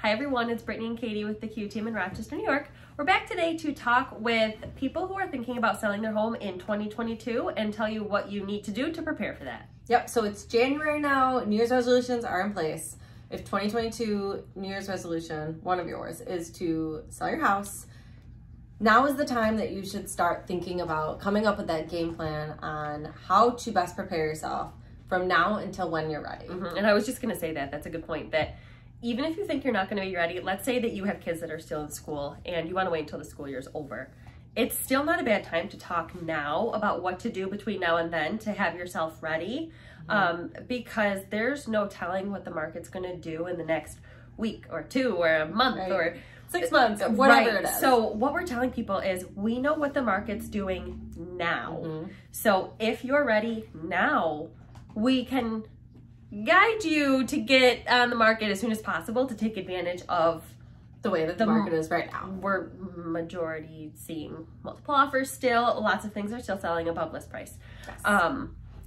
Hi everyone, it's Brittany and Katie with the Q Team in Rochester, New York. We're back today to talk with people who are thinking about selling their home in 2022 and tell you what you need to do to prepare for that. Yep, so it's January now, New Year's resolutions are in place. If 2022 New Year's resolution, one of yours, is to sell your house, now is the time that you should start thinking about coming up with that game plan on how to best prepare yourself from now until when you're ready. And I was just gonna say that's a good point, that even if you think you're not going to be ready, let's say that you have kids that are still in school and you want to wait until the school year's over. It's still not a bad time to talk now about what to do between now and then to have yourself ready, because there's no telling what the market's going to do in the next week or two or a month or 6 months, whatever it is. So what we're telling people is we know what the market's doing now. So if you're ready now, we can guide you to get on the market as soon as possible to take advantage of the way that the market is right now. We're majority seeing multiple offers still. Lots of things are still selling above list price. Yes.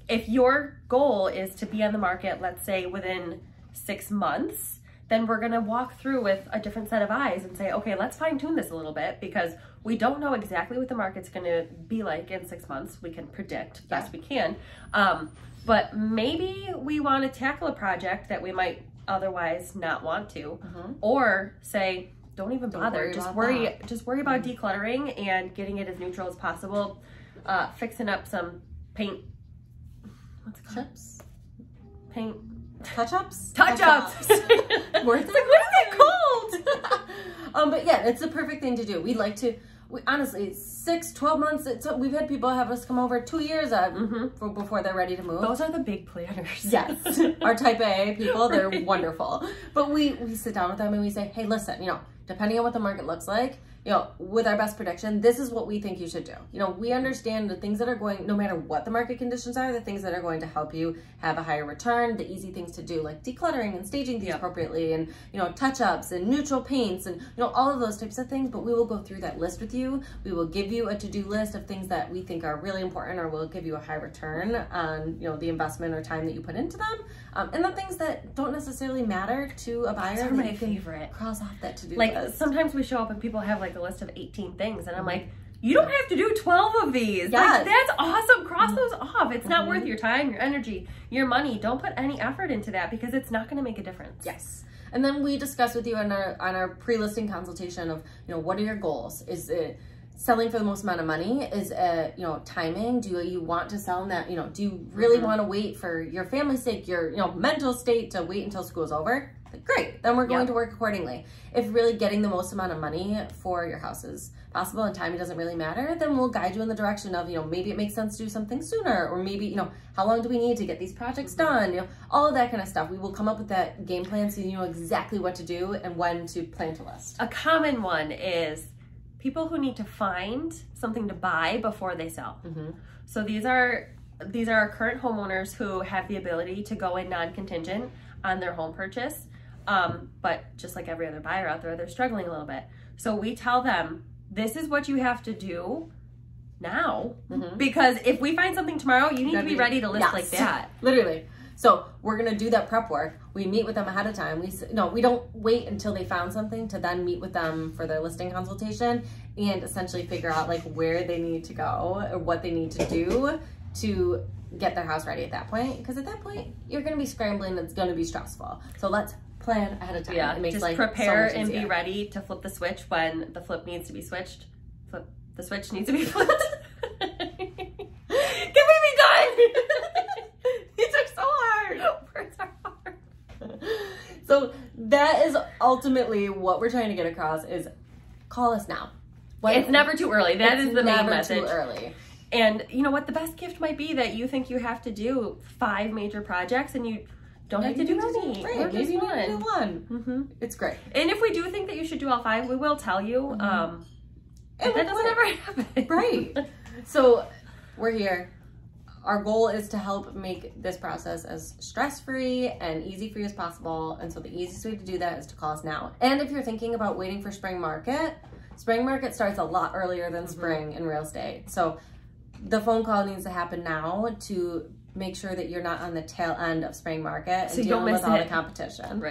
If your goal is to be on the market, let's say within 6 months, then we're gonna walk through with a different set of eyes and say, okay, let's fine tune this a little bit because we don't know exactly what the market's gonna be like in 6 months. We can predict best we can. But maybe we want to tackle a project that we might otherwise not want to, or say, don't even bother. Just worry about decluttering and getting it as neutral as possible. Fixing up some paint. What's it called? Chips? Paint. Touch-ups? Touch-ups. Worth it? What is it called? But yeah, it's the perfect thing to do. We like to, honestly, 6-12 months, we've had people have us come over 2 years before they're ready to move. Those are the big planners. Yes. Our type A people, they're wonderful. But we sit down with them and we say, hey, listen, depending on what the market looks like, with our best prediction, this is what we think you should do. We understand the things that are going, no matter what the market conditions are, the things that are going to help you have a higher return, the easy things to do, like decluttering and staging things appropriately, and, touch-ups and neutral paints and, all of those types of things. But we will go through that list with you. We will give you a to-do list of things that we think are really important, or we'll give you a high return on, the investment or time that you put into them. And the things that don't necessarily matter to a buyer. Those are my favorite. Cross off that to-do list. Like, sometimes we show up and people have a list of 18 things and I'm like, you don't have to do 12 of these. Yes. That's awesome. Cross those off. It's not worth your time, your energy, your money. Don't put any effort into that because it's not going to make a difference. Yes. And then we discuss with you on our pre-listing consultation of, what are your goals? Is it selling for the most amount of money? Is it, timing? Do you want to sell in that, do you really want to wait for your family's sake, your, mental state to wait until school's over? Great, then we're going to work accordingly. If really getting the most amount of money for your house is possible and timing doesn't really matter, then we'll guide you in the direction of, maybe it makes sense to do something sooner, or maybe, how long do we need to get these projects done? All of that kind of stuff. We will come up with that game plan so you know exactly what to do and when to plan to list. A common one is people who need to find something to buy before they sell. So these are our current homeowners who have the ability to go in non-contingent on their home purchase. But just like every other buyer out there, they're struggling a little bit. So we tell them, this is what you have to do now, because if we find something tomorrow, you need to be ready to list like that. Literally. So we're going to do that prep work. We meet with them ahead of time. We don't wait until they found something to then meet with them for their listing consultation and essentially figure out where they need to go or what they need to do to get their house ready at that point. Because at that point, you're going to be scrambling. It's going to be stressful. So let's plan ahead of time. Yeah, it makes just prepare and be ready to flip the switch when the flip needs to be switched. The switch needs to be flipped. Can we be done? These are so hard. Words are hard. So that is ultimately what we're trying to get across is call us now. It's never too early. That is the main message. Never too early. And you know what? The best gift might be that you think you have to do 5 major projects and you don't have to do any. Right. Maybe you need to do one. It's great. And if we do think that you should do all 5, we will tell you. And that doesn't ever happen. Right. So we're here. Our goal is to help make this process as stress-free and easy for you as possible. And so the easiest way to do that is to call us now. And if you're thinking about waiting for spring market starts a lot earlier than spring in real estate. So the phone call needs to happen now to make sure that you're not on the tail end of spring market and dealing with all the competition. Right.